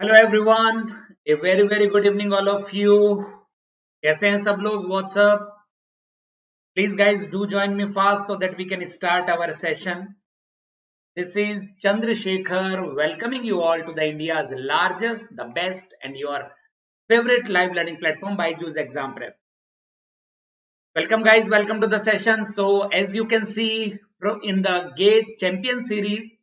Hello everyone a very good evening all of you. कैसे हैं सब लोग? What's up? Please guys do join me fast so that we can start our session. This is Chandra Shekhar welcoming you all to the India's largest, the best and your favorite live learning platform BYJU'S Exam Prep. Welcome guys, welcome to the session. So as you can see in the GATE Champion series,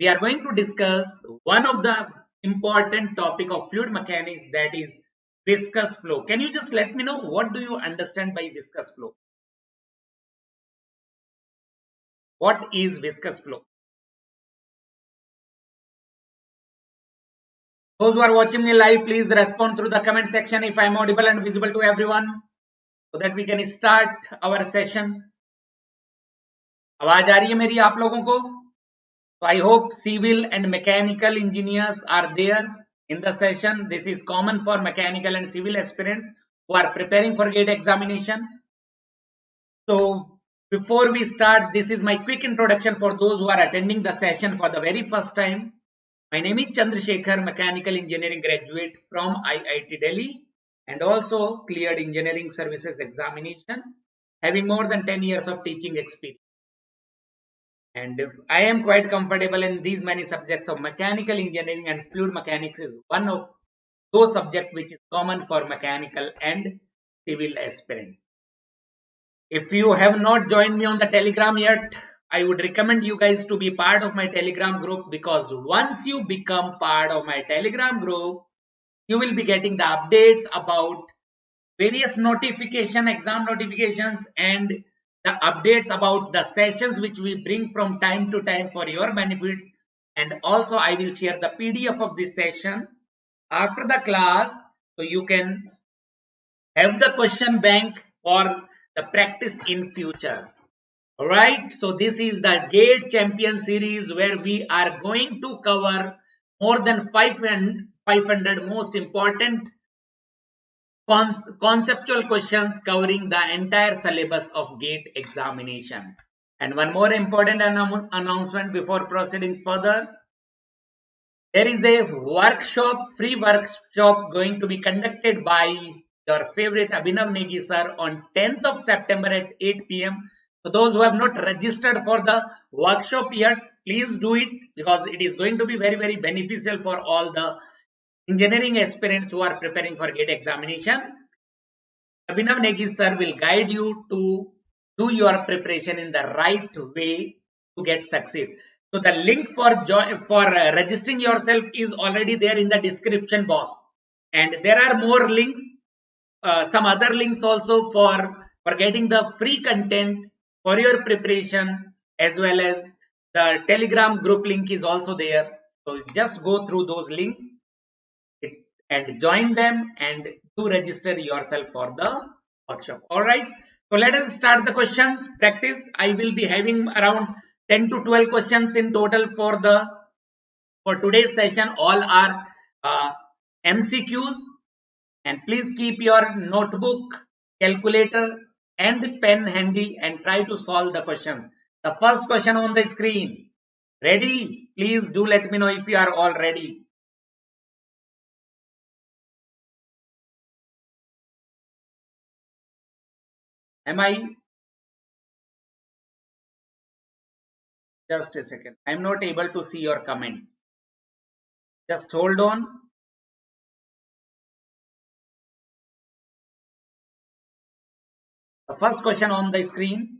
we are going to discuss one of the important topic of fluid mechanics, that is viscous flow. Can you just let me know what do you understand by viscous flow? What is viscous flow? Those who are watching me live, please respond through the comment section if I am audible and visible to everyone so that we can start our session. आवाज आ रही है मेरी आप लोगों को? So I hope civil and mechanical engineers are there in the session. This is common for mechanical and civil aspirants who are preparing for GATE examination. So before we start, this is my quick introduction for those who are attending the session for the very first time. My name is Chandra Shekhar, mechanical engineering graduate from IIT Delhi and also cleared engineering services examination, having more than 10 years of teaching experience. And I am quite comfortable in these many subjects of mechanical engineering, and fluid mechanics is one of those subjects which is common for mechanical and civil aspirants. If you have not joined me on the Telegram yet, I would recommend you guys to be part of my Telegram group, because once you become part of my Telegram group, you will be getting the updates about various exam notifications, and the updates about the sessions which we bring from time to time for your benefits. And also I will share the PDF of this session after the class, so you can have the question bank for the practice in future. All right, so this is the GATE Champion series where we are going to cover more than 500 most important conceptual questions covering the entire syllabus of GATE examination. And one more important announcement before proceeding further. There is a free workshop going to be conducted by your favorite Abhinav Negi sir on 10th of September at 8 p.m. So those who have not registered for the workshop yet, please do it, because it is going to be very beneficial for all the engineering aspirants who are preparing for GATE examination. Abhinav Negi sir will guide you to do your preparation in the right way to get succeed. So the link for registering yourself is already there in the description box, and there are more links, some other links also for getting the free content for your preparation, as well as the Telegram group link is also there. So just go through those links and join them and do register yourself for the workshop. All right, so let us start the questions practice. I will be having around 10 to 12 questions in total for today's session. All are MCQs, and please keep your notebook, calculator and pen handy and try to solve the questions. The first question on the screen. Ready? Please do let me know if you are all ready. Am I? Just a second. I'm not able to see your comments. Just hold on. The first question on the screen.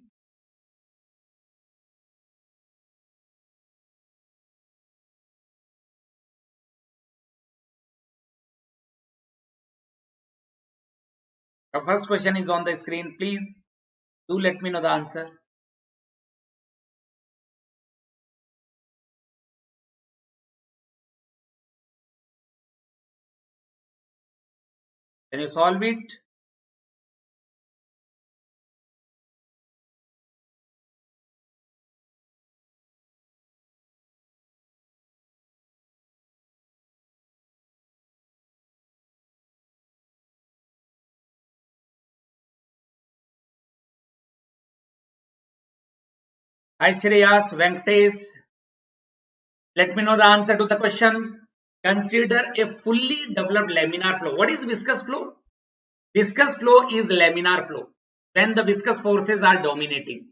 The first question is on the screen. Please do let me know the answer. Can you solve it? Hi Shreyas, Venkatesh. Let me know the answer to the question. Consider a fully developed laminar flow. What is viscous flow? Viscous flow is laminar flow when the viscous forces are dominating.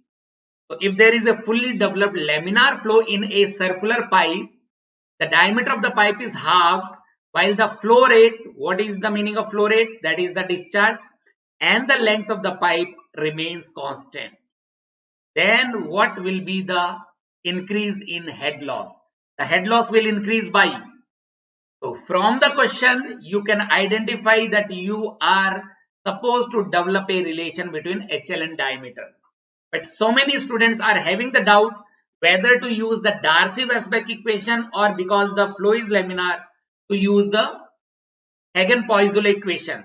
So if there is a fully developed laminar flow in a circular pipe, the diameter of the pipe is halved while the flow rate, what is the meaning of flow rate? That is the discharge, and the length of the pipe remains constant. Then what will be the increase in head loss? The head loss will increase by. So from the question, you can identify that you are supposed to develop a relation between HL and diameter. But so many students are having the doubt whether to use the Darcy-Weisbach equation or because the flow is laminar to use the Hagen-Poiseuille equation.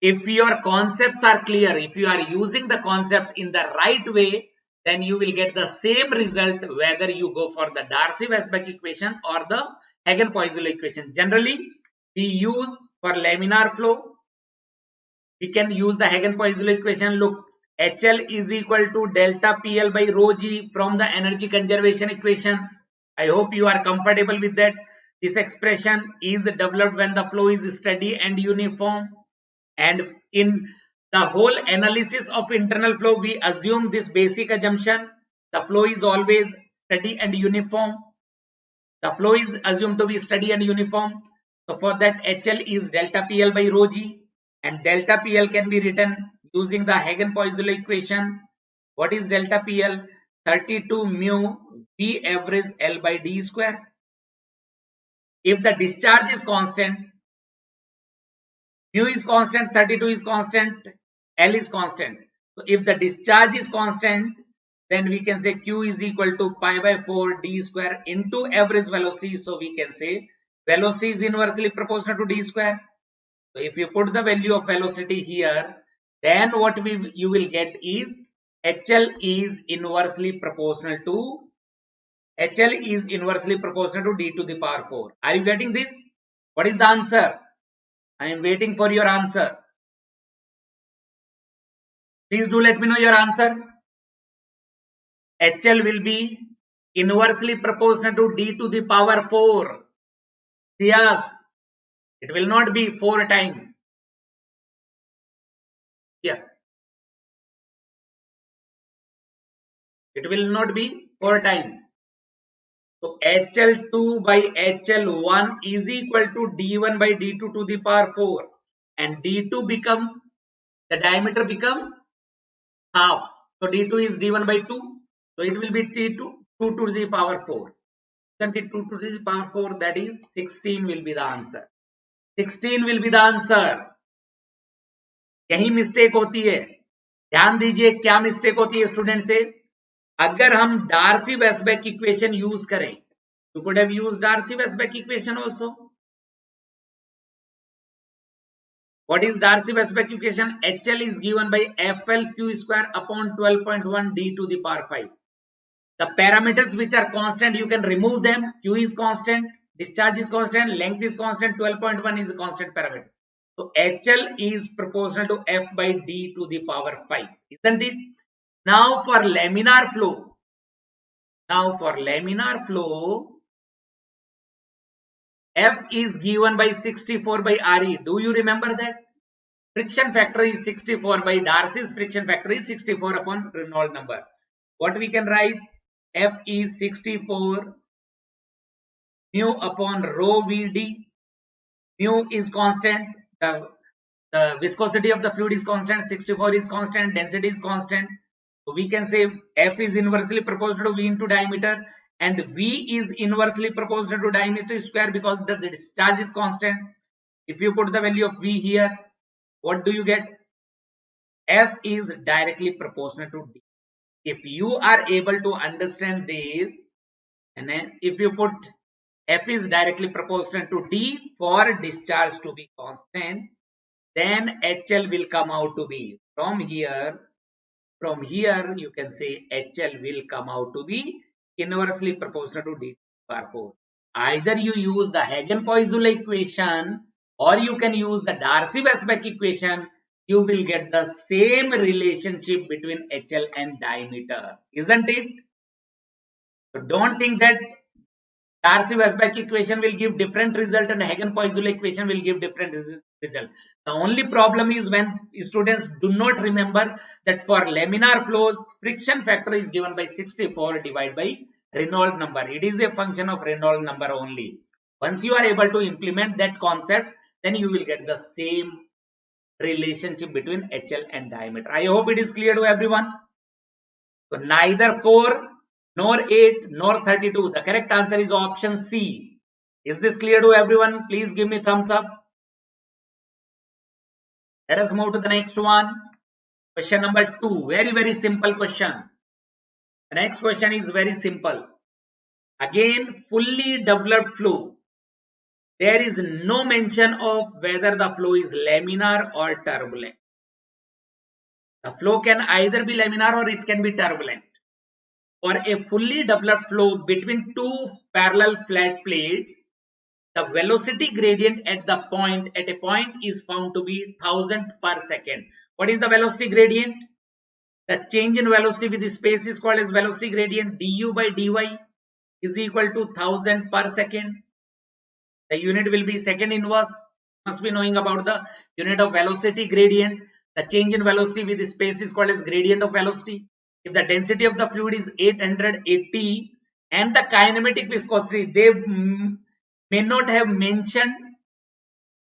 If your concepts are clear, if you are using the concept in the right way, then you will get the same result whether you go for the Darcy-Weisbach equation or the Hagen-Poiseuille equation. Generally, we use for laminar flow, we can use the Hagen-Poiseuille equation. Look, HL is equal to delta PL by rho G from the energy conservation equation. I hope you are comfortable with that. This expression is developed when the flow is steady and uniform. And in the whole analysis of internal flow, we assume this basic assumption. The flow is always steady and uniform. The flow is assumed to be steady and uniform. So for that, HL is delta PL by rho G. And delta PL can be written using the Hagen-Poiseuille equation. What is delta PL? 32 mu V average L by D square. If the discharge is constant, mu is constant, 32 is constant, L is constant. So if the discharge is constant, then we can say Q is equal to pi by 4 D square into average velocity. So we can say velocity is inversely proportional to D square. So if you put the value of velocity here, then what you will get is HL is inversely proportional to D to the power 4. Are you getting this? What is the answer? I am waiting for your answer. Please do let me know your answer. HL will be inversely proportional to D to the power 4. Yes, it will not be 4 times. Yes, it will not be 4 times. So HL2 by HL1 is equal to D1 by D2 to the power 4. And D2 becomes, the diameter becomes half. So D2 is D1 by 2. So it will be T2 2 to the power 4. 2 to the power 4, that is 16 will be the answer. 16 will be the answer. यही mistake होती है. ध्यान दीजिए क्या mistake होती है student से. अगर हम Darcy-Weisbach equation यूज करें, you could have used Darcy-Weisbach equation also. What is Darcy-Weisbach equation? HL is given by FL square upon 12.1 D to the power 5. The parameters which are constant, you can remove them. Q is constant, discharge is constant, length is constant, 12.1 is a constant parameter. So HL is proportional to F by D to the power 5, isn't it? Now for laminar flow, F is given by 64 by Re. Do you remember that? Friction factor is 64 by Darcy's friction factor is 64 upon Reynolds number. What we can write? F is 64 mu upon rho Vd. Mu is constant. The viscosity of the fluid is constant. 64 is constant. Density is constant. So we can say F is inversely proportional to V into diameter, and V is inversely proportional to diameter square because the discharge is constant. If you put the value of V here, what do you get? F is directly proportional to D. If you are able to understand this, and then if you put F is directly proportional to D for discharge to be constant, then HL will come out to be from here you can say HL will come out to be inversely proportional to D to the power 4. Either you use the Hagen-Poiseuille equation or you can use the Darcy-Weisbach equation. You will get the same relationship between HL and diameter, isn't it? So don't think that Darcy-Weisbach equation will give different result and Hagen-Poiseuille equation will give different result. The only problem is when students do not remember that for laminar flows, friction factor is given by 64 divided by Reynolds number. It is a function of Reynolds number only. Once you are able to implement that concept, then you will get the same relationship between HL and diameter. I hope it is clear to everyone. So neither 4 nor 8 nor 32. The correct answer is option C. Is this clear to everyone? Please give me thumbs up. Let us move to the next one. Question number 2. Very simple question. The next question is very simple. Again, fully developed flow. There is no mention of whether the flow is laminar or turbulent. The flow can either be laminar or it can be turbulent. For a fully developed flow between two parallel flat plates, the velocity gradient at a point is found to be 1000 per second. What is the velocity gradient? The change in velocity with the space is called as velocity gradient. du by dy is equal to 1000 per second. The unit will be second inverse. Must be knowing about the unit of velocity gradient. The change in velocity with the space is called as gradient of velocity. If the density of the fluid is 880 and the kinematic viscosity, they may not have mentioned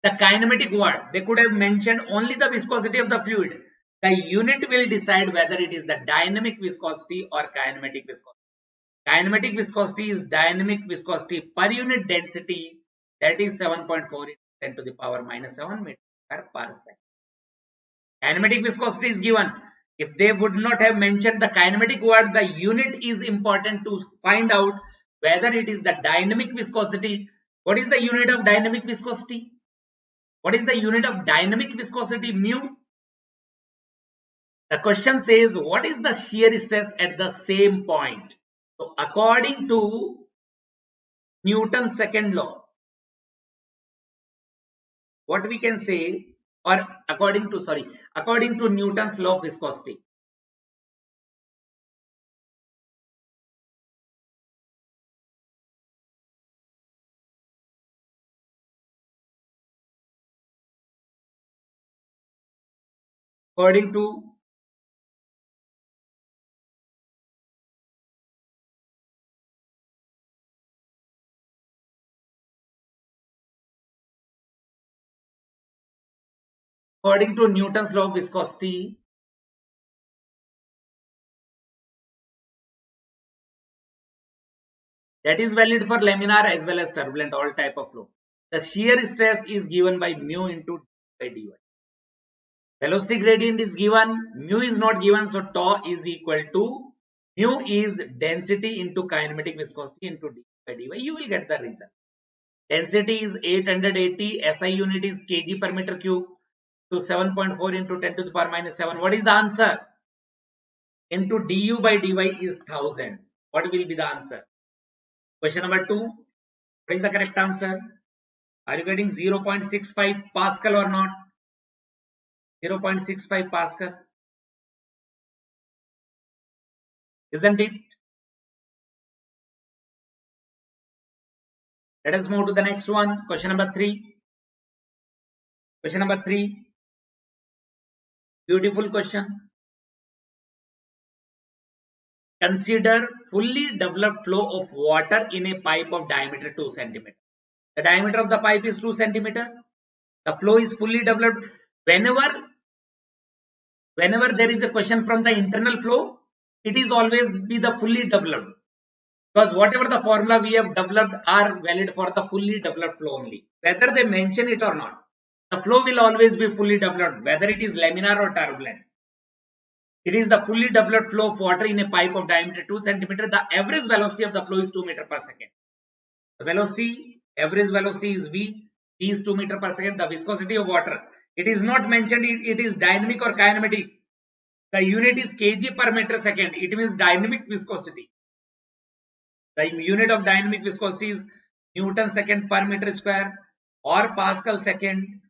the kinematic word. They could have mentioned only the viscosity of the fluid. The unit will decide whether it is the dynamic viscosity or kinematic viscosity. Kinematic viscosity is dynamic viscosity per unit density, that is 7.4 into 10 to the power minus 7 meter per second. Kinematic viscosity is given. If they would not have mentioned the kinematic word, the unit is important to find out whether it is the dynamic viscosity. What is the unit of dynamic viscosity? What is the unit of dynamic viscosity? Mu. The question says, what is the shear stress at the same point? So, according to Newton's second law, what we can say, or according to Newton's law of viscosity. According to Newton's law of viscosity, that is valid for laminar as well as turbulent, all type of flow. The shear stress is given by mu into by dy. Velocity gradient is given, mu is not given, so tau is equal to mu is density into kinematic viscosity into d by dy. You will get the result. Density is 880, SI unit is kg per meter cube, to 7.4 into 10 to the power minus 7. What is the answer? Into du by dy is 1000. What will be the answer? Question number 2. What is the correct answer? Are you getting 0.65 Pascal or not? 0.65 Pascal. Isn't it? Let us move to the next one. Question number 3. Question number 3. Beautiful question. Consider fully developed flow of water in a pipe of diameter 2 cm. The diameter of the pipe is 2 cm. The flow is fully developed. Whenever there is a question from the internal flow, it is always be the fully developed. Because whatever the formula we have developed are valid for the fully developed flow only. Whether they mention it or not, the flow will always be fully developed, whether it is laminar or turbulent. It is the fully developed flow of water in a pipe of diameter 2 cm. The average velocity of the flow is 2 meter per second. The velocity, average velocity is V. V is 2 meter per second. The viscosity of water, it is not mentioned it is dynamic or kinematic. The unit is kg per meter second. It means dynamic viscosity. The unit of dynamic viscosity is Newton second per meter square or Pascal second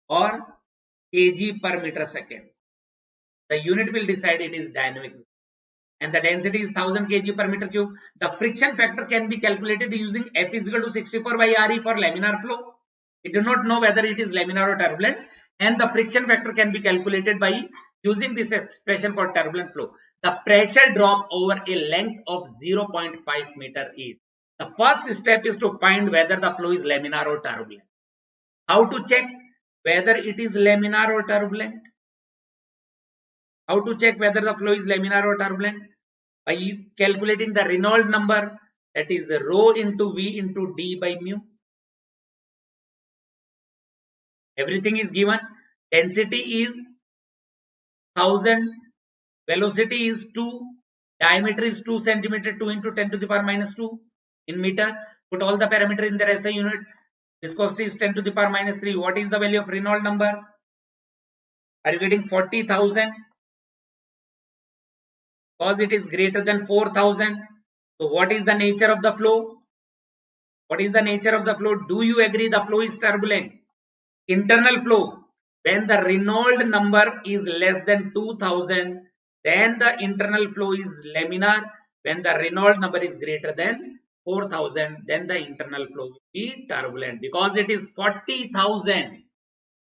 or kg per meter second. The unit will decide it is dynamic. and the density is 1000 kg per meter cube. The friction factor can be calculated using F is equal to 64 by RE for laminar flow. We do not know whether it is laminar or turbulent, and the friction factor can be calculated by using this expression for turbulent flow. The pressure drop over a length of 0.5 meter is. The first step is to find whether the flow is laminar or turbulent. How to check whether it is laminar or turbulent? How to check whether the flow is laminar or turbulent? By calculating the Reynolds number, that is rho into V into D by mu. Everything is given. Density is 1000, velocity is 2, diameter is 2 centimeter, 2 into 10 to the power minus 2 in meter. Put all the parameter in their SI unit. Viscosity is 10 to the power minus 3. What is the value of Reynolds number? Are you getting 40,000? Because it is greater than 4,000. So what is the nature of the flow? What is the nature of the flow? Do you agree the flow is turbulent? Internal flow. When the Reynolds number is less than 2000, then the internal flow is laminar. When the Reynolds number is greater than 4000, then the internal flow will be turbulent. Because it is 40,000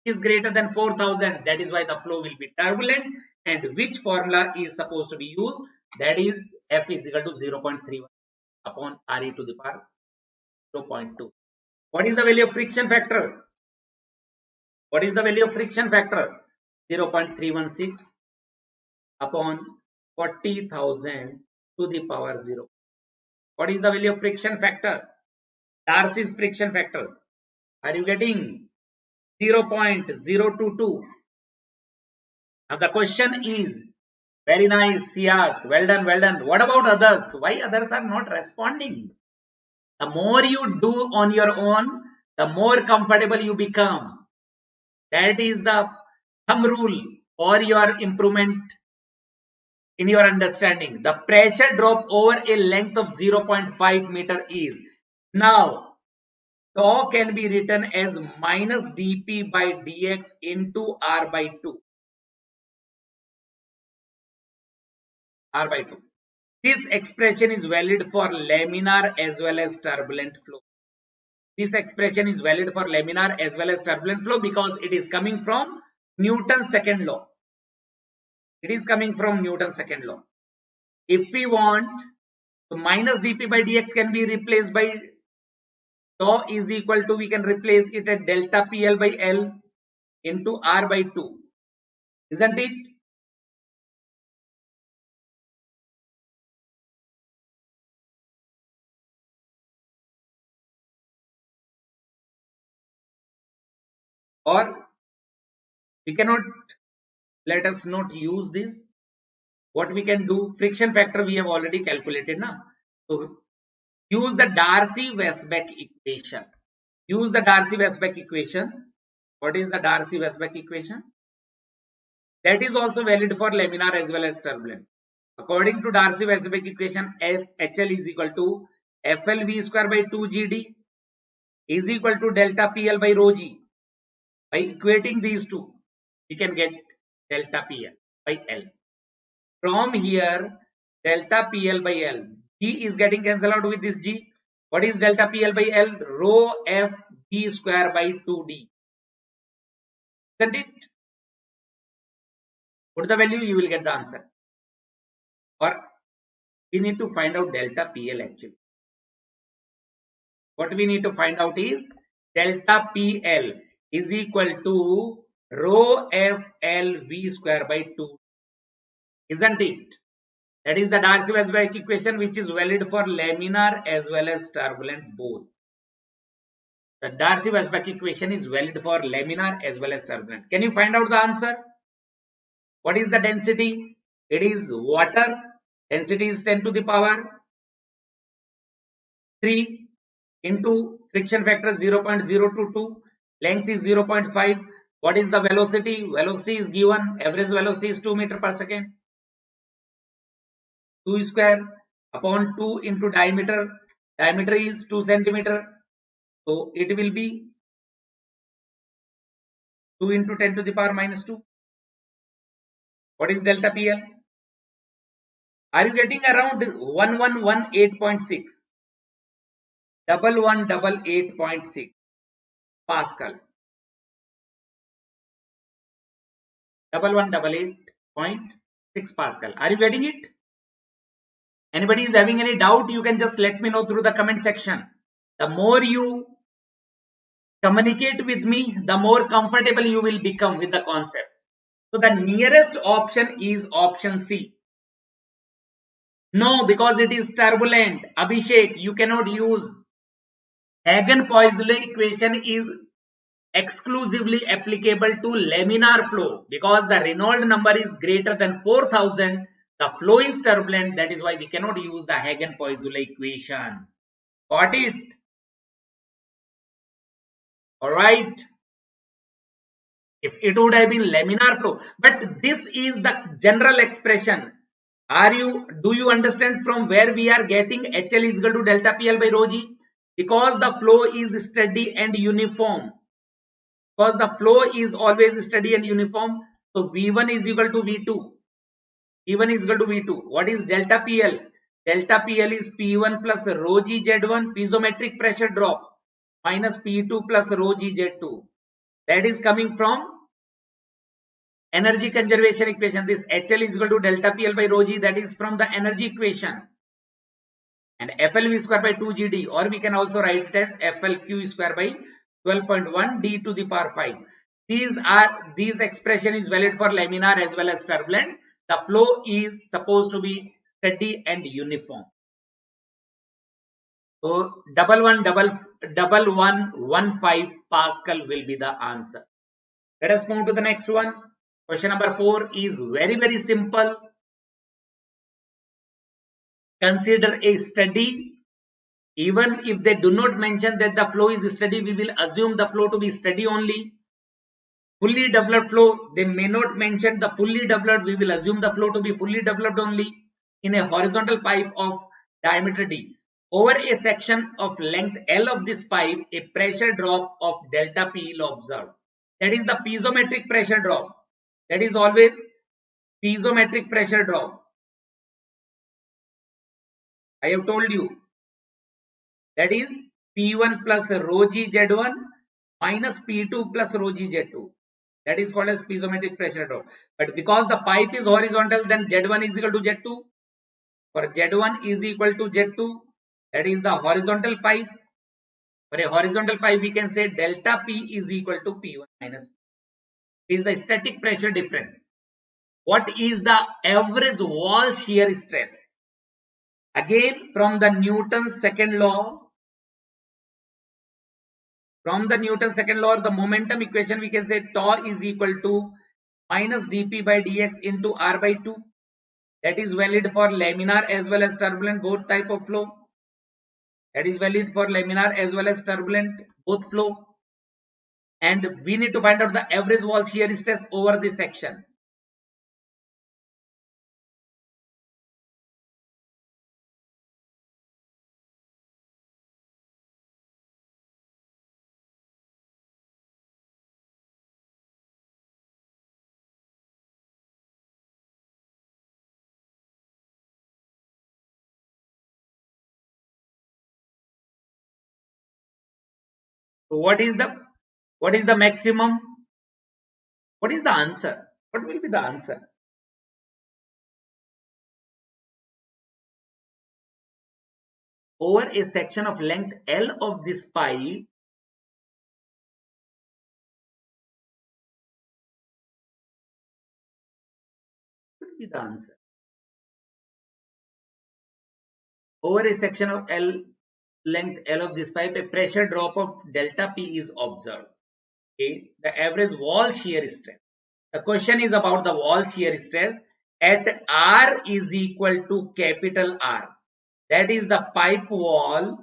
is greater than 4000, that is why the flow will be turbulent. And which formula is supposed to be used? That is F is equal to 0.31 upon RE to the power 0.2. What is the value of friction factor? What is the value of friction factor? 0.316 upon 40,000 to the power 0. What is the value of friction factor? Darcy's friction factor. Are you getting 0.022? Now the question is, very nice, Sias, well done, well done. What about others? Why others are not responding? The more you do on your own, the more comfortable you become. That is the thumb rule for your improvement in your understanding. The pressure drop over a length of 0.5 meter is. Now, tau can be written as minus dp by dx into r by 2. R by 2. This expression is valid for laminar as well as turbulent flow. This expression is valid for laminar as well as turbulent flow because it is coming from Newton's second law. It is coming from Newton's second law. If we want, so minus dp by dx can be replaced by tau is equal to, we can replace it at delta pl by l into r by 2. Isn't it? Or we cannot, let us not use this. What we can do, friction factor we have already calculated now. So use the Darcy-Weisbach equation. Use the Darcy-Weisbach equation. What is the Darcy-Weisbach equation? That is also valid for laminar as well as turbulent. According to Darcy-Weisbach equation, HL is equal to FLV square by 2GD is equal to delta PL by rho G. By equating these two, we can get delta PL by L. From here, delta PL by L, G is getting cancelled out with this G. What is delta PL by L? Rho F B square by 2D. Isn't it? Put the value, you will get the answer. Or we need to find out delta PL actually. What we need to find out is delta PL is equal to rho FL V square by 2. Isn't it? That is the Darcy-Weisbach equation which is valid for laminar as well as turbulent both. The Darcy-Weisbach equation is valid for laminar as well as turbulent. Can you find out the answer? What is the density? It is water. Density is 10 to the power 3 into friction factor 0.022. Length is 0.5. What is the velocity? Velocity is given. Average velocity is 2 meter per second. 2 square upon 2 into diameter. Diameter is 2 centimeter. So it will be 2 into 10 to the power minus 2. What is delta PL? Are you getting around 1118.6? 1188.6 Pascal. 1188.6 Pascal. Are you getting it? Anybody is having any doubt, you can just let me know through the comment section. The more you communicate with me, the more comfortable you will become with the concept. So the nearest option is option C. No, because it is turbulent. Abhishek, you cannot use. Hagen-Poiseuille equation is exclusively applicable to laminar flow because the Reynolds number is greater than 4000. The flow is turbulent. That is why we cannot use the Hagen-Poiseuille equation. Got it? All right. If it would have been laminar flow, but this is the general expression. Do you understand from where we are getting HL is equal to delta PL by rho G? Because the flow is steady and uniform. Because the flow is always steady and uniform. So V1 is equal to V2. V1 is equal to V2. What is delta PL? Delta PL is P1 plus rho G Z1 piezometric pressure drop minus P2 plus rho G Z2. That is coming from energy conservation equation. This HL is equal to delta PL by rho G, that is from the energy equation. And FLV square by 2 GD, or we can also write it as FLQ square by 12.1 D to the power 5. These expression is valid for laminar as well as turbulent. The flow is supposed to be steady and uniform. So 1115 Pascal will be the answer. Let us move to the next one. Question number 4 is very simple. Consider a steady. Even if they do not mention that the flow is steady, we will assume the flow to be steady only. Fully developed flow, they may not mention the fully developed, we will assume the flow to be fully developed only. In a horizontal pipe of diameter D, over a section of length L of this pipe, a pressure drop of delta P is observed. That is the piezometric pressure drop. That is always piezometric pressure drop. I have told you. That is P1 plus rho G Z1 minus P2 plus rho G Z2. That is called as piezometric pressure drop. But because the pipe is horizontal, then Z1 is equal to Z2. For Z1 is equal to Z2, that is the horizontal pipe. For a horizontal pipe, we can say delta P is equal to P1 minus P. Is the static pressure difference. What is the average wall shear stress? Again, from the Newton's second law. From the Newton's second law, the momentum equation, we can say tau is equal to minus dP by dx into R by 2. That is valid for laminar as well as turbulent, both type of flow. That is valid for laminar as well as turbulent, both flow. And we need to find out the average wall shear stress over this section. So what is the maximum? What is the answer? What will be the answer? Over a section of length L of this pipe, what will be the answer? Over a section of length L of this pipe, a pressure drop of delta P is observed. Okay, the average wall shear stress. The question is about the wall shear stress at R is equal to capital R. That is the pipe wall.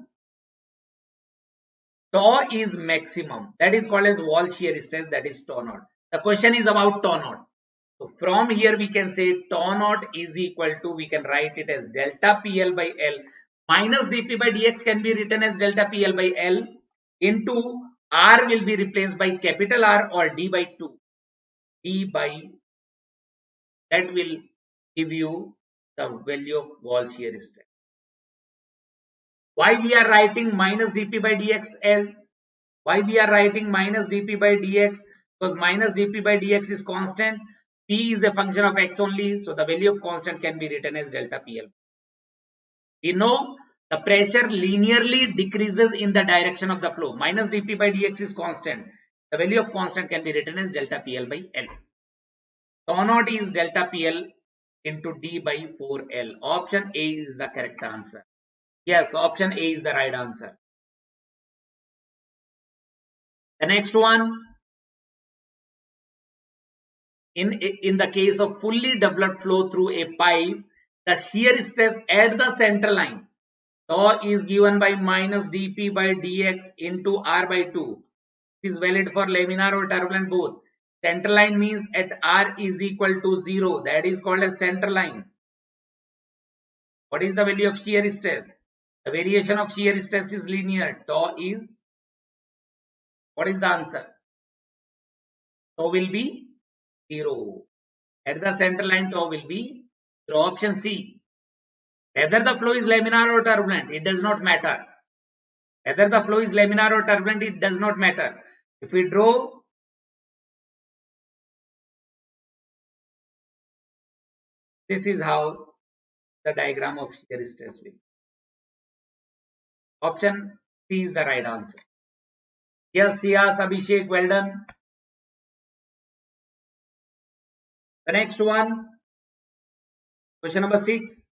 Tau is maximum. That is called as wall shear stress. That is tau naught. The question is about tau naught. So from here we can say tau naught is equal to, we can write it as delta PL by L minus dP by dx can be written as delta PL by L into R will be replaced by capital R or D by 2. D by, that will give you the value of wall shear stress. Why we are writing minus dp by dx as? Why we are writing minus dp by dx? Because minus dp by dx is constant. P is a function of x only, so the value of constant can be written as delta PL. We know the pressure linearly decreases in the direction of the flow. Minus dp by dx is constant. The value of constant can be written as delta PL by L. Tau naught is delta PL into d by 4L. Option A is the correct answer. Yes, option A is the right answer. The next one, in the case of fully developed flow through a pipe, the shear stress at the center line, tau is given by minus dp by dx into r by 2. This is valid for laminar or turbulent both. Center line means at r is equal to 0. That is called as center line. What is the value of shear stress? The variation of shear stress is linear. Tau is, what is the answer? Tau will be 0. At the center line, tau will be 0. Option C. Whether the flow is laminar or turbulent, it does not matter. Whether the flow is laminar or turbulent, it does not matter. If we draw this is how the diagram of shear stress will be. Option C is the right answer. Yes, Siyas, Abhishek, well done. The next one, question number 6.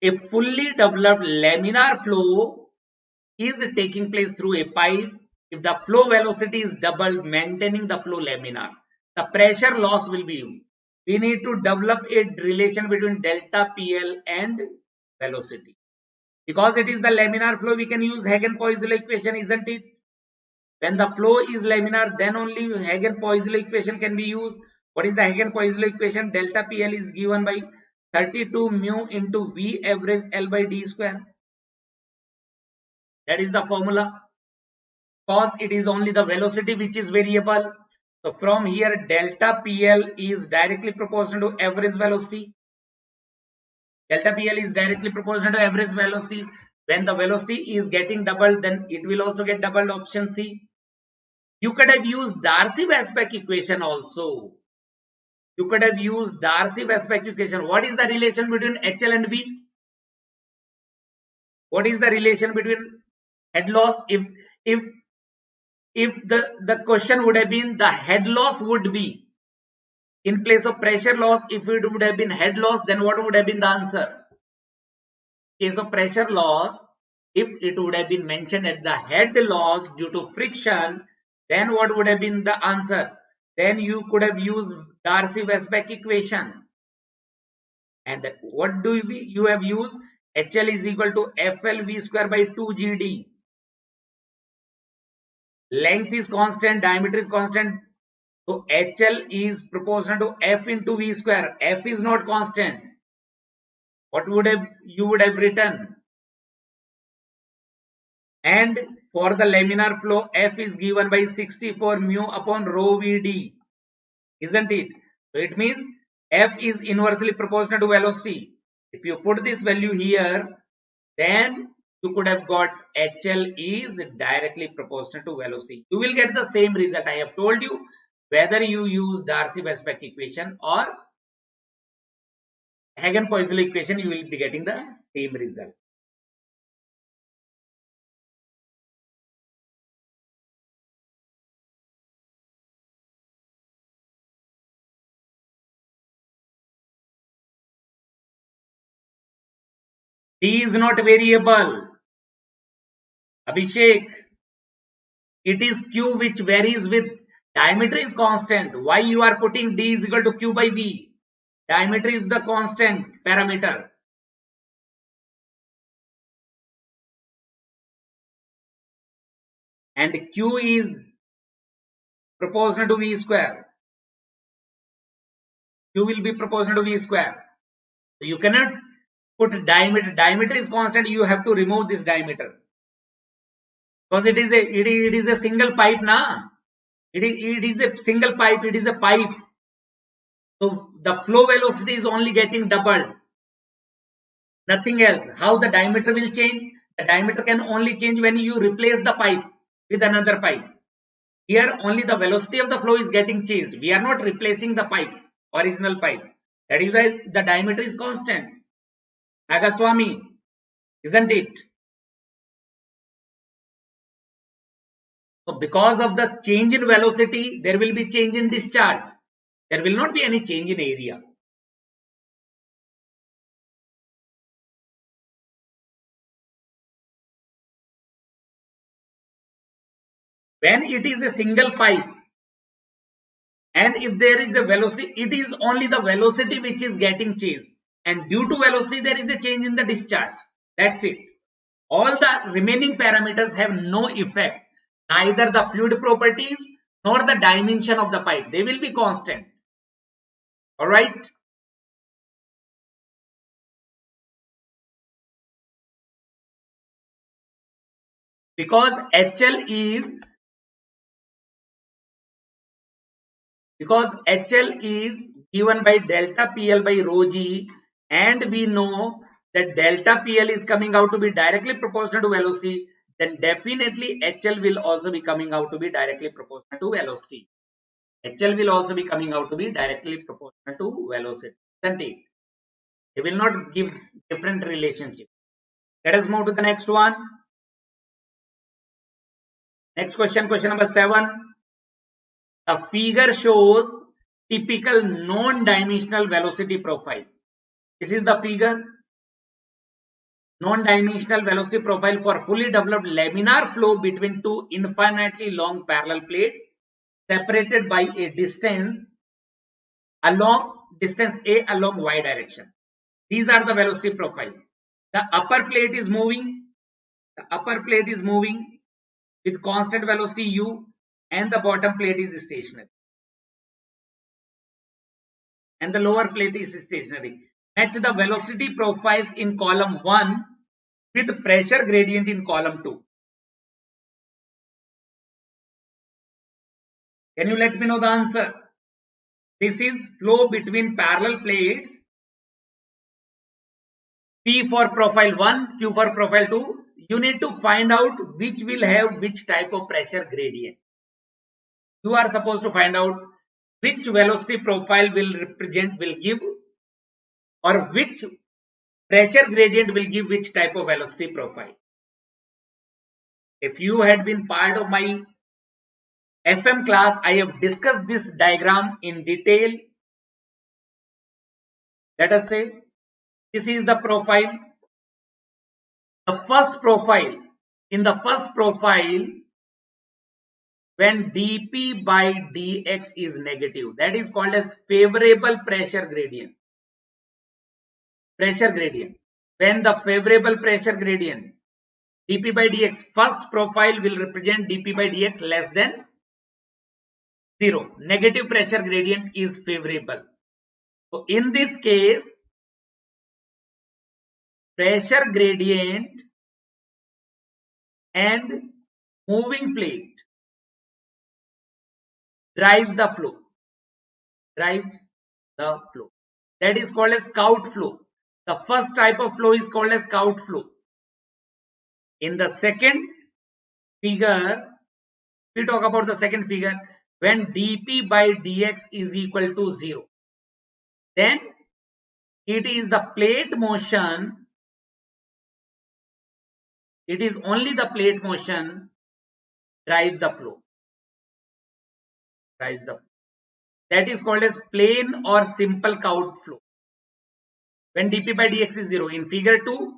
A fully developed laminar flow is taking place through a pipe if the flow velocity is doubled, maintaining the flow laminar. The pressure loss will be, we need to develop a relation between delta PL and velocity. Because it is the laminar flow, we can use Hagen-Poiseuille equation, isn't it? When the flow is laminar, then only Hagen-Poiseuille equation can be used. What is the Hagen-Poiseuille equation? Delta PL is given by 32 mu into V average L by D square. That is the formula. Because it is only the velocity which is variable. So from here, delta PL is directly proportional to average velocity. Delta PL is directly proportional to average velocity. When the velocity is getting doubled, then it will also get doubled. Option C. You could have used Darcy-Weisbach equation also. You could have used Darcy-Weisbach equation. What is the relation between HL and V? What is the relation between head loss? If the question would have been the head loss would be in place of pressure loss, if it would have been head loss, then what would have been the answer? In case of pressure loss, if it would have been mentioned as the head loss due to friction, then what would have been the answer? Then you could have used Darcy-Weisbach equation. And what do you have used? HL is equal to FLV square by 2GD. Length is constant, diameter is constant. So HL is proportional to F into V square. F is not constant. What would have you would have written? And for the laminar flow, F is given by 64 mu upon rho Vd. Isn't it? So it means F is inversely proportional to velocity. If you put this value here, then you could have got HL is directly proportional to velocity. You will get the same result. I have told you, whether you use Darcy-Weisbach equation or Hagen-Poiseuille equation, you will be getting the same result. D is not variable. Abhishek, it is Q which varies with diameter is constant. Why you are putting D is equal to Q by V? Diameter is the constant parameter. And Q is proportional to V square. Q will be proportional to V square. So you cannot put diameter. Diameter is constant. You have to remove this diameter. Because it is a single pipe, na? It is a single pipe. It is a pipe. So the flow velocity is only getting doubled. Nothing else. How the diameter will change? The diameter can only change when you replace the pipe with another pipe. Here only the velocity of the flow is getting changed. We are not replacing the pipe, original pipe. That is why the diameter is constant. Nagaswamy, isn't it? So because of the change in velocity, there will be change in discharge. There will not be any change in area. When it is a single pipe, and if there is a velocity, it is only the velocity which is getting changed. And due to velocity, there is a change in the discharge. That's it. All the remaining parameters have no effect. Neither the fluid properties nor the dimension of the pipe. They will be constant. Alright. Because HL is given by delta PL by rho G, and we know that delta PL is coming out to be directly proportional to velocity, then definitely HL will also be coming out to be directly proportional to velocity. HL will also be coming out to be directly proportional to velocity, isn't it? They will not give different relationship. Let us move to the next one. Next question, question number 7. A figure shows typical non-dimensional velocity profile. This is the figure. Non-dimensional velocity profile for fully developed laminar flow between two infinitely long parallel plates separated by a distance A along y direction. These are the velocity profile. The upper plate is moving. With constant velocity u, and the bottom plate is stationary. And the lower plate is stationary. Match the velocity profiles in column 1 with pressure gradient in column 2. Can you let me know the answer? This is flow between parallel plates. P for profile 1, Q for profile 2. You need to find out which will have which type of pressure gradient. You are supposed to find out which velocity profile will give, or which pressure gradient will give which type of velocity profile. If you had been part of my FM class, I have discussed this diagram in detail. Let us say this is the profile. The first profile, in the first profile, when dP by dx is negative, that is called as favorable pressure gradient. When the favorable pressure gradient dP by dx, first profile will represent dP by dx less than 0. Negative pressure gradient is favorable. So in this case, pressure gradient and moving plate drives the flow. That is called as Couette flow. The first type of flow is called as Couette flow. In the second figure, we talk about the second figure, when dP by dx is equal to 0, then it is the plate motion. It is only the plate motion drives the flow. That is called as plane or simple Couette flow. When dP by dx is 0. In figure 2,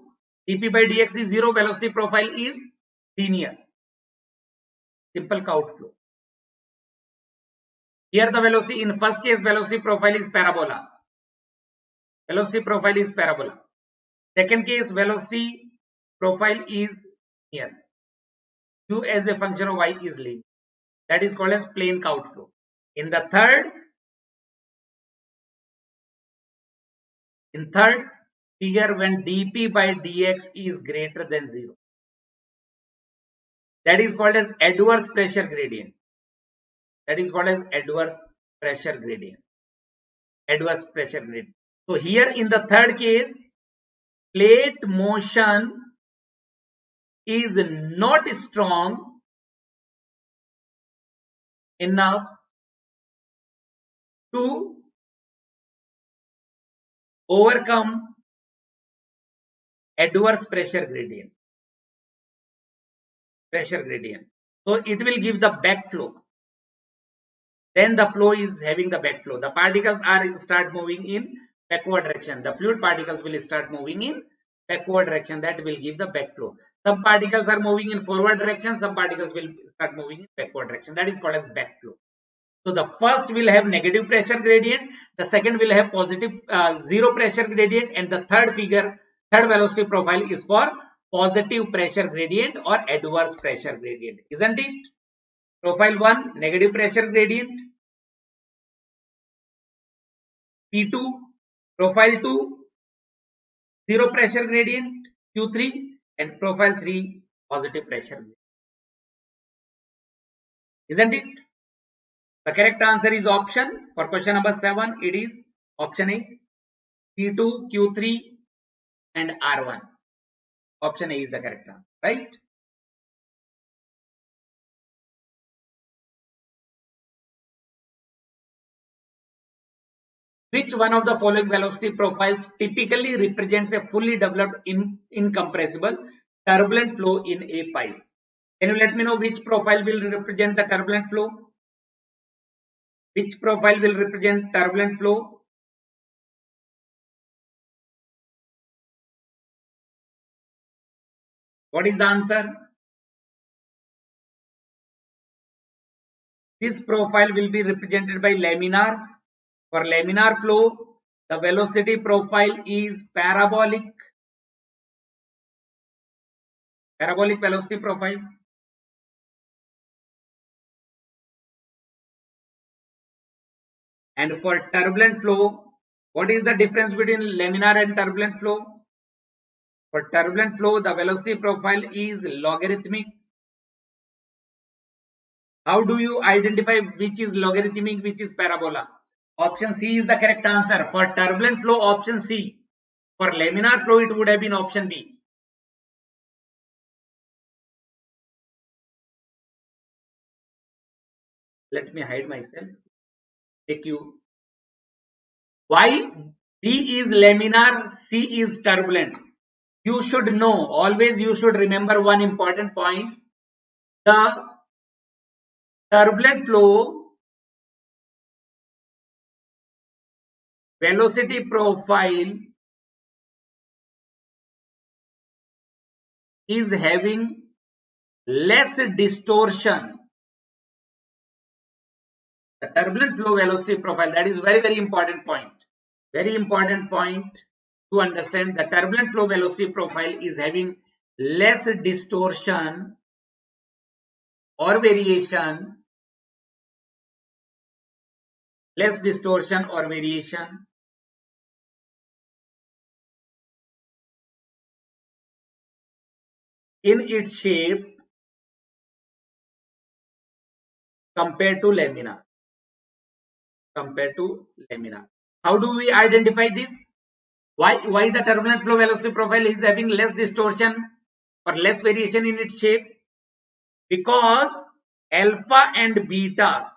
dP by dx is 0, velocity profile is linear. Simple Couette flow. Here the velocity, in first case, velocity profile is parabola. Second case, velocity profile is linear. U as a function of y is linear. That is called as plane Couette flow. In the third figure, when dP by dx is greater than 0, that is called as adverse pressure gradient. adverse pressure gradient. So here in the third case, plate motion is not strong enough to overcome adverse pressure gradient. So it will give the backflow. Then the flow is having the backflow. The particles are start moving in backward direction. The fluid particles will start moving in backward direction. That will give the backflow. Some particles are moving in forward direction. Some particles will start moving in backward direction. That is called as backflow. So the first will have negative pressure gradient. The second will have positive zero pressure gradient, and the third velocity profile is for positive pressure gradient or adverse pressure gradient, isn't it? Profile 1, negative pressure gradient. P2, profile 2, zero pressure gradient, Q3, and profile 3, positive pressure gradient. Isn't it? The correct answer is option. For question number 7, it is option A, P2, Q3, and R1. Option A is the correct answer, right? Which one of the following velocity profiles typically represents a fully developed incompressible turbulent flow in a pipe? Can you let me know which profile will represent the turbulent flow? Which profile will represent turbulent flow? What is the answer? This profile will be represented by laminar. For laminar flow, the velocity profile is parabolic. Parabolic velocity profile. And for turbulent flow, what is the difference between laminar and turbulent flow? For turbulent flow, the velocity profile is logarithmic. How do you identify which is logarithmic, which is parabola? Option C is the correct answer. For turbulent flow, option C. For laminar flow, it would have been option B. Let me hide myself. Take you. Why B is laminar, C is turbulent? You should know, always you should remember one important point. The turbulent flow velocity profile is having less distortion. The turbulent flow velocity profile, that is very, very important point. Very important point to understand. The turbulent flow velocity profile is having less distortion or variation. Less distortion or variation in its shape compared to laminar. How do we identify this? Why the turbulent flow velocity profile is having less distortion or less variation in its shape? Because alpha and beta,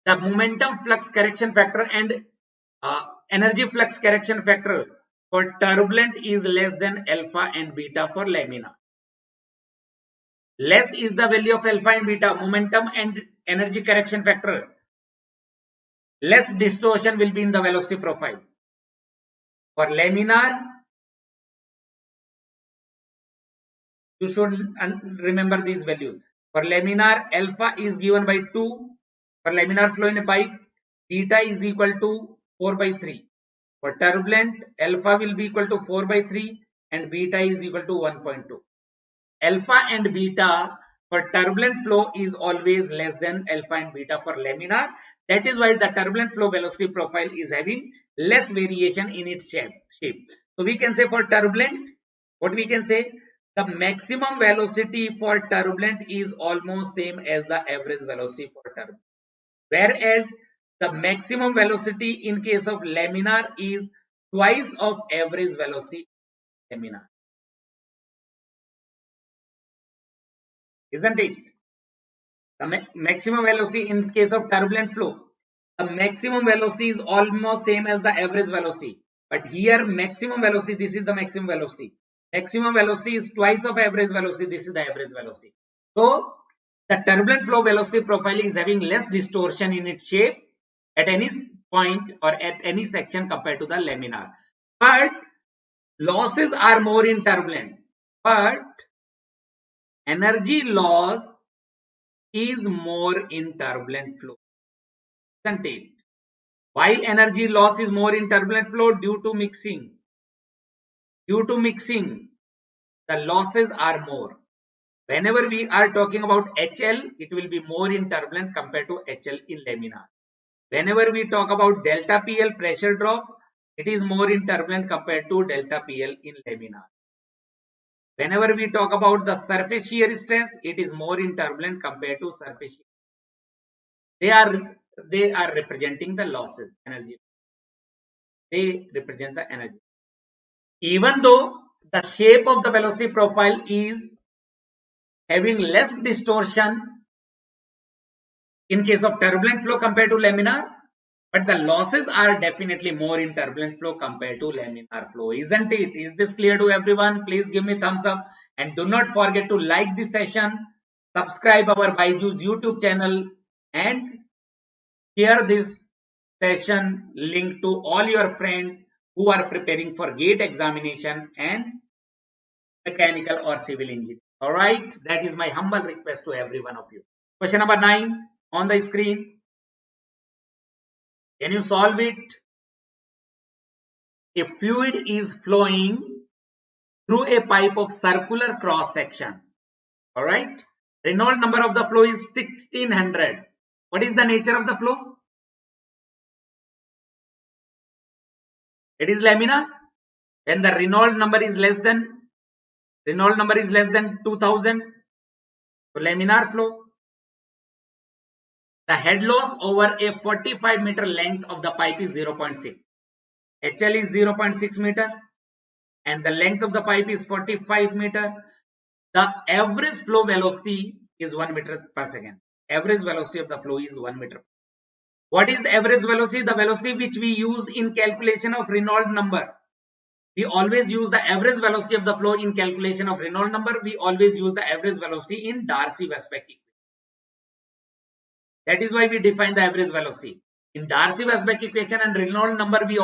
the momentum flux correction factor and energy flux correction factor for turbulent is less than alpha and beta for laminar. Less is the value of alpha and beta, momentum and energy correction factor. Less distortion will be in the velocity profile. For laminar, you should remember these values. For laminar, alpha is given by 2. For laminar flow in a pipe, beta is equal to 4 by 3. For turbulent, alpha will be equal to 4 by 3 and beta is equal to 1.2. Alpha and beta for turbulent flow is always less than alpha and beta for laminar. That is why the turbulent flow velocity profile is having less variation in its shape. So we can say for turbulent, what we can say, the maximum velocity for turbulent is almost same as the average velocity for turbulent. Whereas the maximum velocity in case of laminar is twice of average velocity laminar. Isn't it? The maximum velocity in case of turbulent flow, the maximum velocity is almost same as the average velocity. But here maximum velocity, this is the maximum velocity. Maximum velocity is twice of average velocity, this is the average velocity. So the turbulent flow velocity profile is having less distortion in its shape at any point or at any section compared to the laminar. But losses are more in turbulent. But energy loss is more in turbulent flow. Isn't it? Why energy loss is more in turbulent flow? Due to mixing. Due to mixing, the losses are more. Whenever we are talking about HL, it will be more in turbulent compared to HL in laminar. Whenever we talk about delta PL pressure drop, it is more in turbulent compared to delta PL in laminar. Whenever we talk about the surface shear stress, it is more in turbulent compared to surface shear. They are representing the losses, energy. They represent the energy. Even though the shape of the velocity profile is having less distortion in case of turbulent flow compared to laminar, but the losses are definitely more in turbulent flow compared to laminar flow. Isn't it? Is this clear to everyone? Please give me thumbs up and do not forget to like this session, subscribe our BYJU'S YouTube channel and share this session link to all your friends who are preparing for GATE examination and mechanical or civil engineering. Alright, that is my humble request to every one of you. Question number 9 on the screen. Can you solve it? A fluid is flowing through a pipe of circular cross section. Alright, Reynolds number of the flow is 1600. What is the nature of the flow? It is laminar. When the Reynolds number is less than 2000, so laminar flow. The head loss over a 45 meter length of the pipe is 0.6. HL is 0.6 meter and the length of the pipe is 45 meter. The average flow velocity is 1 meter per second. Average velocity of the flow is 1 meter. What is the average velocity? The velocity which we use in calculation of Reynolds number. We always use the average velocity of the flow in calculation of Reynolds number. We always use the average velocity in Darcy-Weisbach equation. That is why we define the average velocity. In Darcy-Weisbach equation and Reynolds number, we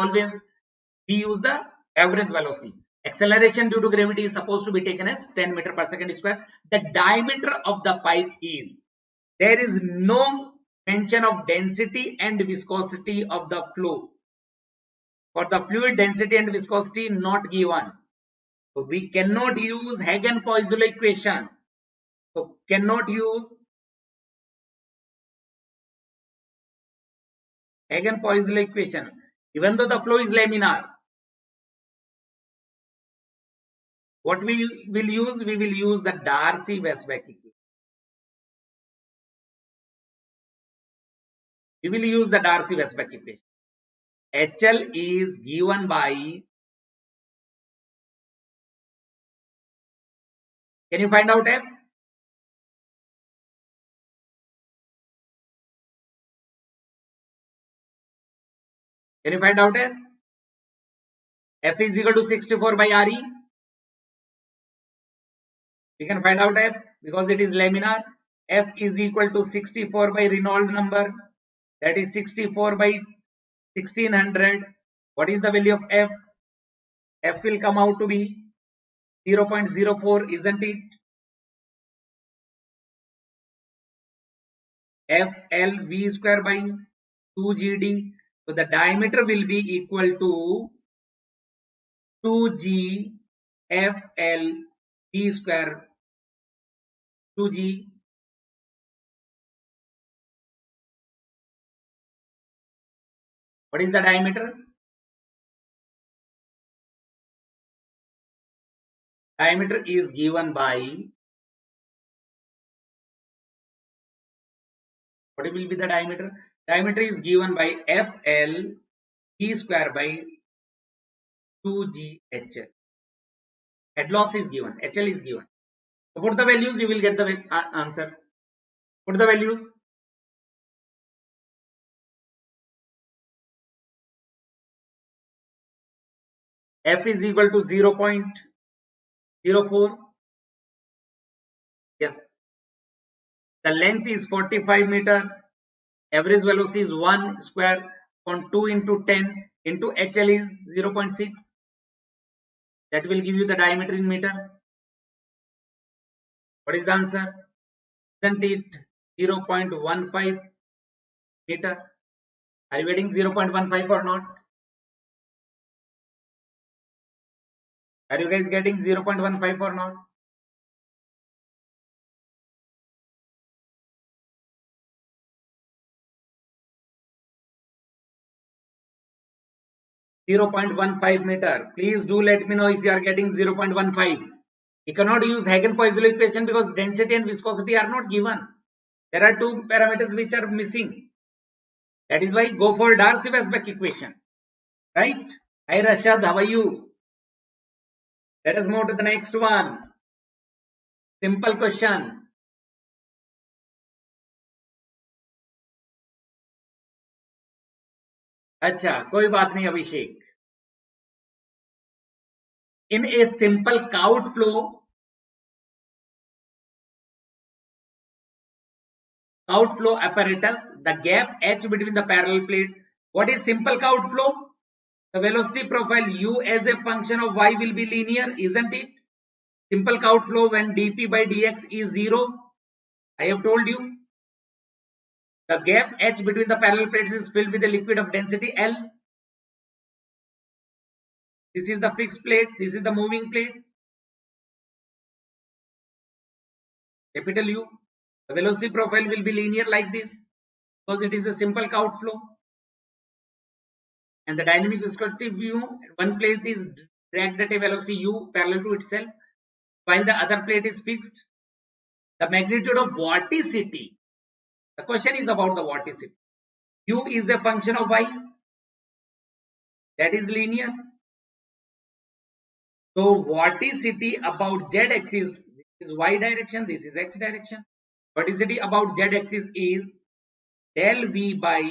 use the average velocity. Acceleration due to gravity is supposed to be taken as 10 meter per second square. The diameter of the pipe is, there is no mention of density and viscosity of the flow. For the fluid, density and viscosity not given. So we cannot use Hagen-Poiseuille equation. So cannot use Hagen-Poiseuille equation. Even though the flow is laminar, what we will use? We will use the Darcy-Weisbach equation. We will use the Darcy-Weisbach equation. HL is given by, can you find out F? Can you find out F? F is equal to 64 by RE. We can find out F because it is laminar. F is equal to 64 by Reynolds number. That is 64 by 1600. What is the value of F? F will come out to be 0.04, isn't it? FL V square by 2GD. So the diameter will be equal to 2G FL V square 2G. What is the diameter? Diameter is given by, what will be the diameter? Diameter is given by FL E square by 2GHL. Head loss is given. HL is given. So put the values, you will get the answer. Put the values. F is equal to 0.04. Yes. The length is 45 meter. Average velocity is 1 square on 2 into 10 into HL is 0.6. That will give you the diameter in meter. What is the answer? Isn't it 0.15 meter? Are you getting 0.15 or not? Are you guys getting 0.15 or not? .15 meter. Please do let me know if you are getting 0.15. You cannot use Hagen-Poiseuille equation because density and viscosity are not given. There are two parameters which are missing. That is why go for Darcy-Weisbach equation. Right? Hi Rashad, how are you? Let us move to the next one. Simple question. अच्छा, कोई बात नहीं अभिषेक. In a simple Couette flow apparatus, the gap h between the parallel plates. What is simple Couette flow? The velocity profile u as a function of y will be linear, isn't it? Simple Couette flow when dp by dx is 0. I have told you. The gap h between the parallel plates is filled with a liquid of density L. This is the fixed plate. This is the moving plate. Capital U. The velocity profile will be linear like this because it is a simple Couette flow. And the dynamic viscosity u, one plate is dragged at a velocity u parallel to itself while the other plate is fixed. The magnitude of vorticity. The question is about the vorticity. U is a function of y. That is linear. So vorticity about z axis, this is y direction, this is x direction. Vorticity about z axis is del v by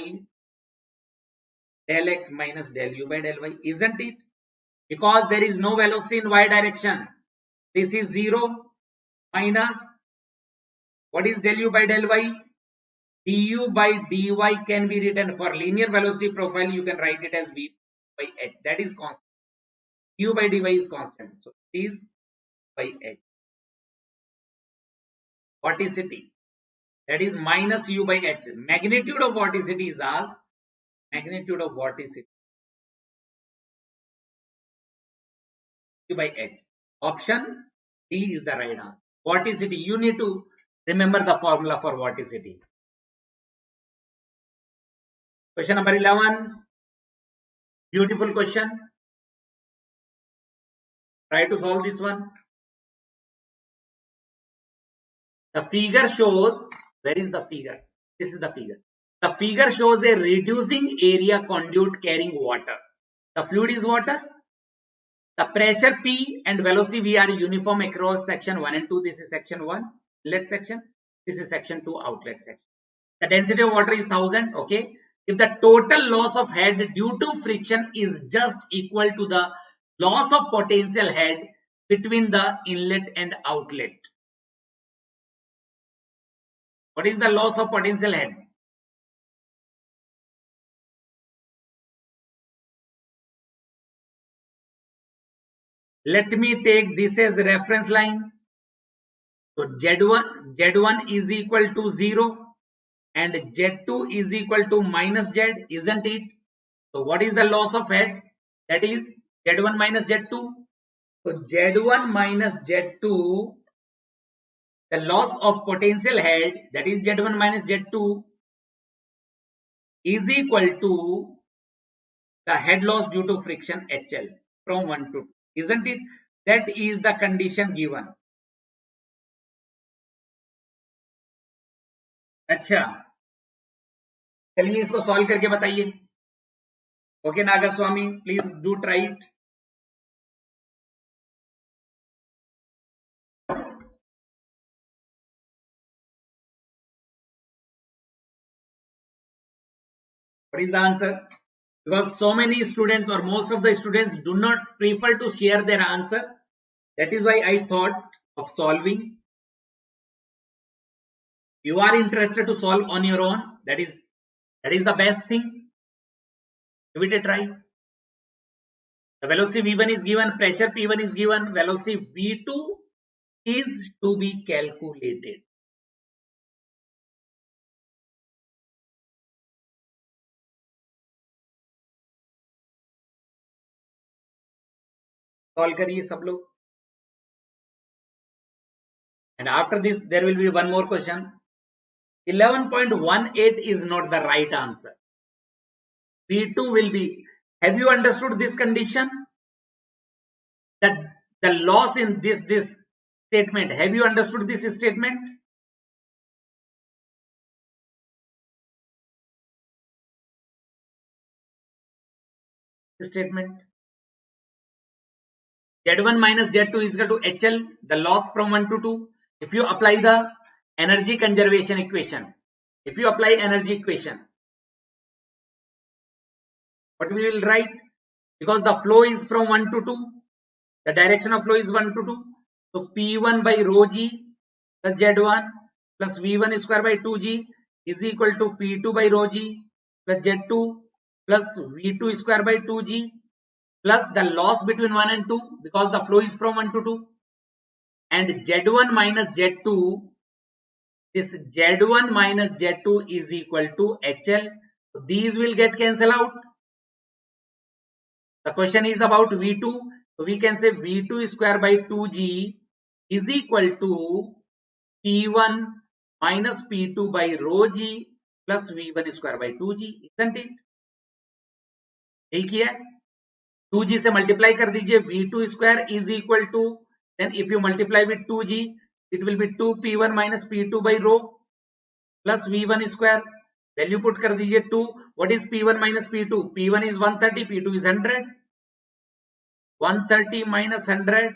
del x minus del u by del y, isn't it? Because there is no velocity in y direction. This is 0 minus, what is del u by del y? Du by dy can be written for linear velocity profile, you can write it as v by h. That is constant. U by dy is constant. So it is by h. Vorticity, that is minus u by h. Magnitude of vorticity is as magnitude of vorticity u by h. Option D is the right answer. Vorticity, you need to remember the formula for vorticity. Question number 11. Beautiful question. Try to solve this one. The figure shows, where is the figure? This is the figure. The figure shows a reducing area conduit carrying water. The fluid is water. The pressure P and velocity V are uniform across section 1 and 2. This is section 1, inlet section. This is section 2, outlet section. The density of water is 1000. Okay. If the total loss of head due to friction is just equal to the loss of potential head between the inlet and outlet. What is the loss of potential head? Let me take this as reference line. So Z1 is equal to 0 and Z2 is equal to minus Z, isn't it? So what is the loss of head? That is Z1 minus Z2. So Z1 minus Z2, the loss of potential head, that is Z1 minus Z2, is equal to the head loss due to friction HL from 1 to 2, isn't it? That is the condition given. Acha. चलिए इसको solve करके बताइए। Okay Nagar Swami, please do try it. What is the answer? Because so many students or most of the students do not prefer to share their answer. That is why I thought of solving. You are interested to solve on your own. That is the best thing. Give it a try. The velocity V1 is given, pressure P1 is given, velocity V2 is to be calculated. Solve करिए सब लोग. And after this, there will be one more question. 11.18 is not the right answer. V2 will be. Have you understood this condition? That the loss in this statement. Have you understood this statement? Statement. Z1 minus Z2 is equal to HL, the loss from 1 to 2. If you apply the energy conservation equation, what we will write? Because the flow is from 1 to 2, the direction of flow is 1 to 2. So P1 by rho G plus Z1 plus V1 square by 2G is equal to P2 by rho G plus Z2 plus V2 square by 2G plus the loss between 1 and 2 because the flow is from 1 to 2, and Z1 minus Z2, this Z1 minus Z2 is equal to HL. So these will get cancelled out. The question is about V2. So we can say V2 square by 2G is equal to P1 minus P2 by rho G plus V1 square by 2G, isn't it? ठीक है, 2G से multiply कर दीजिए, V2 square is equal to, then if you multiply with 2G, it will be 2P1 minus P2 by rho plus V1 square. Value put कर दीजिए 2. What is P1 minus P2? P1 is 130, P2 is 100. 130 minus 100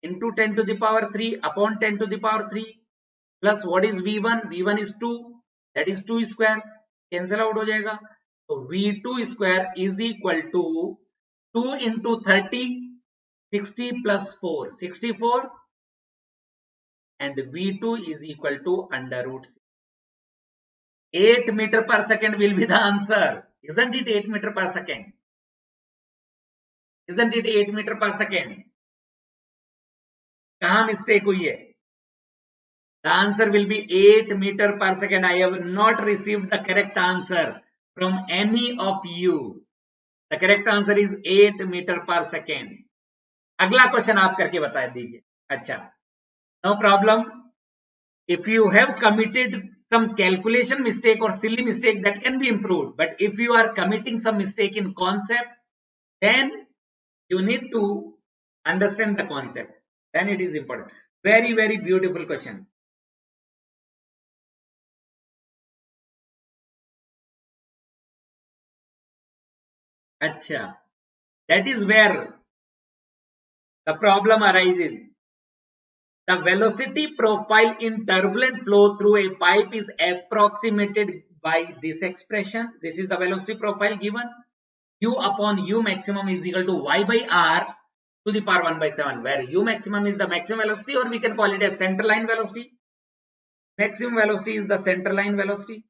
into 10 to the power 3 upon 10 to the power 3 plus what is V1? V1 is 2, that is 2 square. Cancel out हो जाएगा. So V2 square is equal to 2 into 30, 60 plus 4, 64, and V2 is equal to under root 6. 8 meter per second will be the answer. Isn't it 8 meter per second? Isn't it 8 meter per second? कहाँ mistake हुई है? The answer will be 8 meter per second. I have not received the correct answer from any of you. The correct answer is 8 meter per second. अगला question आप करके बता दीजिए. अच्छा, no problem. If you have committed some calculation mistake or silly mistake, that can be improved. But if you are committing some mistake in concept, then you need to understand the concept. Then it is important. Very, very beautiful question. Acha, that is where the problem arises. The velocity profile in turbulent flow through a pipe is approximated by this expression. This is the velocity profile given. U upon U maximum is equal to Y by R to the power 1 by 7, where U maximum is the maximum velocity, or we can call it as center line velocity. Maximum velocity is the center line velocity.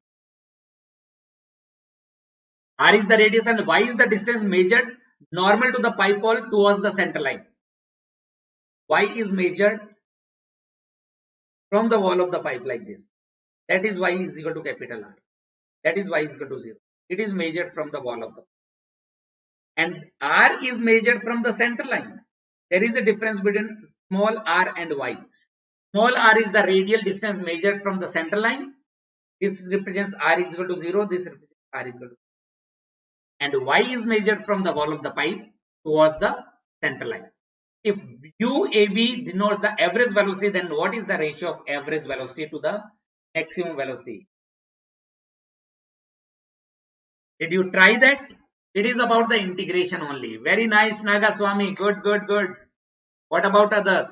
R is the radius and Y is the distance measured normal to the pipe wall towards the center line. Y is measured from the wall of the pipe like this. That is Y is equal to capital R. That is Y is equal to 0. It is measured from the wall of the pipe. And R is measured from the center line. There is a difference between small r and Y. Small r is the radial distance measured from the center line. This represents R is equal to 0. This represents R is equal to 0. And Y is measured from the wall of the pipe towards the center line. If UAV denotes the average velocity, then what is the ratio of average velocity to the maximum velocity? Did you try that? It is about the integration only. Very nice, Nagaswamy. Good, good, good. What about others?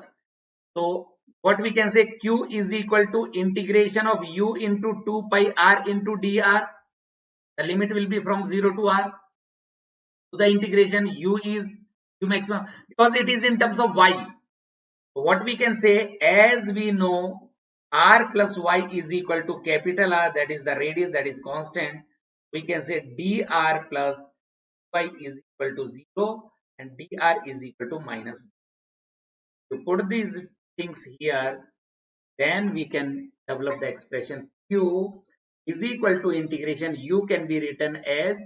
So what we can say, Q is equal to integration of U into 2 pi R into dr. The limit will be from 0 to R. So the integration U is U maximum because it is in terms of Y. So what we can say, as we know, R plus Y is equal to capital R, that is the radius, that is constant. We can say dr plus Y is equal to 0 and dr is equal to minus. To put these things here, then we can develop the expression Q is equal to integration U can be written as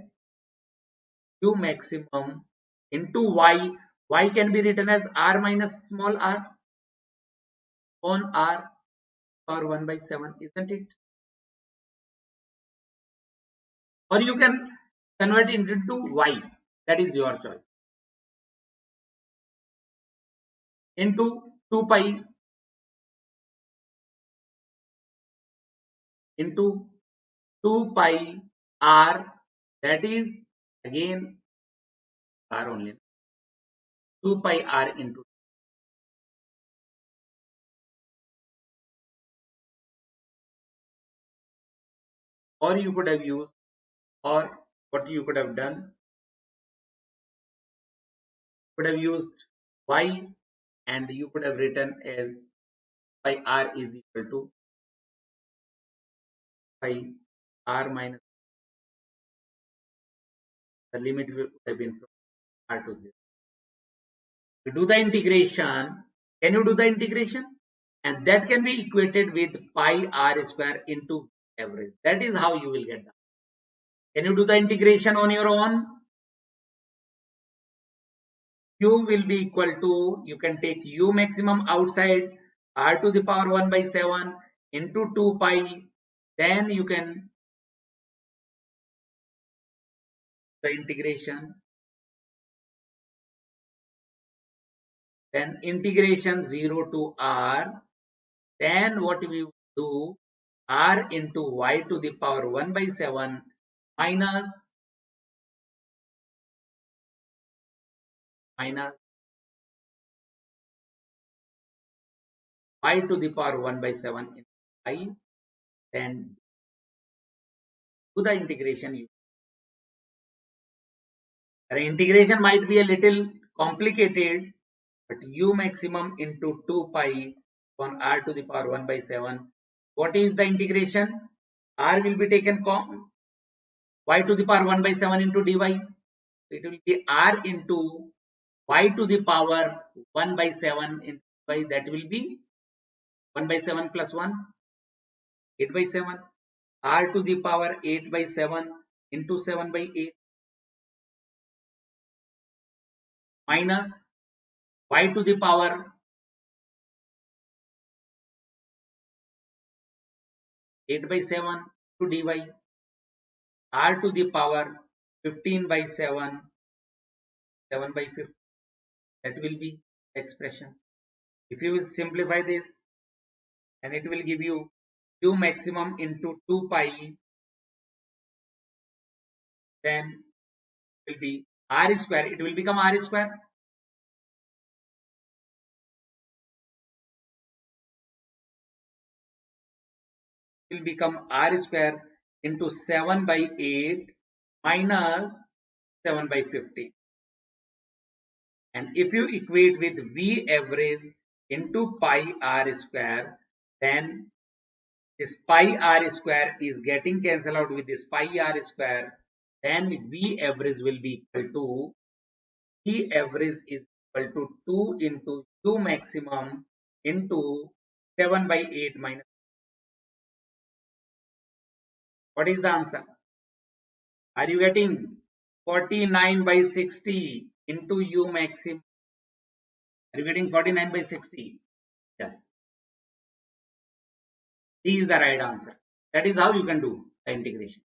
U maximum into Y. Y can be written as R minus small r on R or 1 by 7, isn't it? Or you can convert it into Y. That is your choice. Into 2 pi into 2 pi R, that is again R only. 2 pi R into, or you could have used, or what you could have done, could have used Y and you could have written as pi R is equal to pi R minus, the limit would have been from R to 0. To do the integration, can you do the integration? And that can be equated with pi R square into average. That is how you will get that. Can you do the integration on your own? Q will be equal to, you can take U maximum outside, R to the power 1 by 7 into 2 pi. Then you can the integration. Then integration 0 to R. Then what we do, R into Y to the power 1 by 7 minus Y to the power 1 by 7 in I. Then do the integration. The integration might be a little complicated, but U maximum into 2 pi on R to the power 1 by 7. What is the integration? R will be taken Y to the power 1 by 7 into dy. It will be R into Y to the power 1 by 7 into dy. That will be 1 by 7 plus 1, 8 by 7. R to the power 8 by 7 into 7 by 8 minus Y to the power 8 by 7 to dy, R to the power 15 by 7, 7 by 50. That will be expression. If you simplify this, and it will give you U maximum into 2 pi, then it will be R square. It will become R square. It will become R square into 7 by 8 minus 7 by 50. And if you equate with V average into pi R square, then this pi R square is getting cancelled out with this pi R square. Then V average will be equal to, V average is equal to 2 into U maximum into 7 by 8 minus. What is the answer? Are you getting 49 by 60 into U maximum? Are you getting 49 by 60? Yes. D is the right answer. That is how you can do the integration.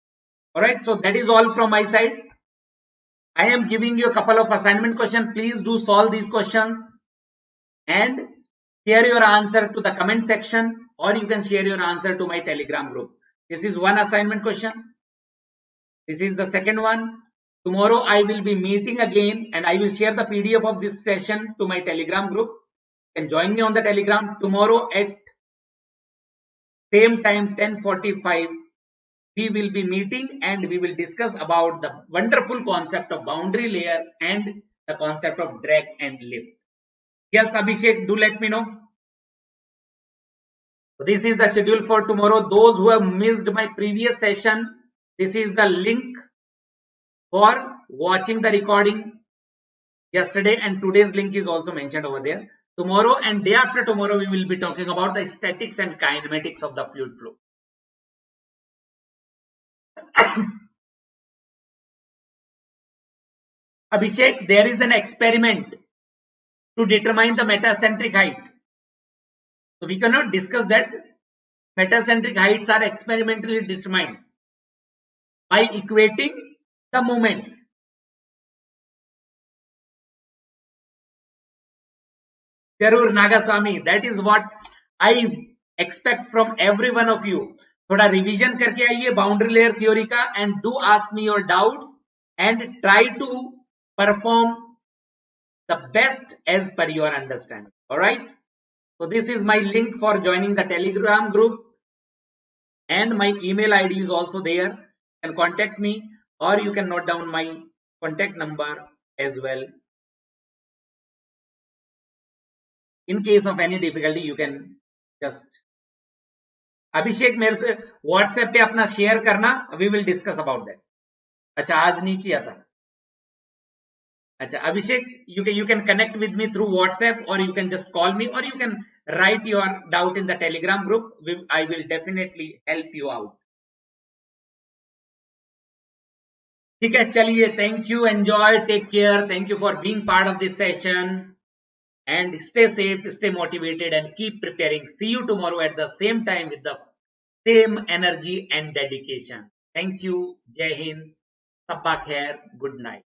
Alright, so that is all from my side. I am giving you a couple of assignment questions. Please do solve these questions and share your answer to the comment section, or you can share your answer to my Telegram group. This is one assignment question. This is the second one. Tomorrow I will be meeting again and I will share the PDF of this session to my Telegram group. You can join me on the Telegram tomorrow at same time 10:45. We will be meeting and we will discuss about the wonderful concept of boundary layer and the concept of drag and lift. Yes, Abhishek, do let me know. So this is the schedule for tomorrow. Those who have missed my previous session, this is the link for watching the recording yesterday, and today's link is also mentioned over there. Tomorrow and day after tomorrow, we will be talking about the statics and kinematics of the fluid flow. Abhishek, there is an experiment to determine the metacentric height. So we cannot discuss that. Metacentric heights are experimentally determined by equating the moments. Jarur Nagaswamy, that is what I expect from every one of you. थोड़ा revision करके आइए boundary layer theory का and do ask me your doubts and try to perform the best as per your understanding. All right. So this is my link for joining the Telegram group and my email ID is also there. You can contact me or you can note down my contact number as well. In case of any difficulty, you can just अभिषेक मेरे से WhatsApp पे अपना share करना. We will discuss about that. अच्छा, आज नहीं किया था. अच्छा अभिषेक, you can connect with me through WhatsApp or you can just call me or you can write your doubt in the Telegram group. I will definitely help you out. ठीक है, चलिए. Thank you, enjoy, take care. Thank you for being part of this session. And stay safe, stay motivated and keep preparing. See you tomorrow at the same time with the same energy and dedication. Thank you. Jai Hind. Sabba khair. Good night.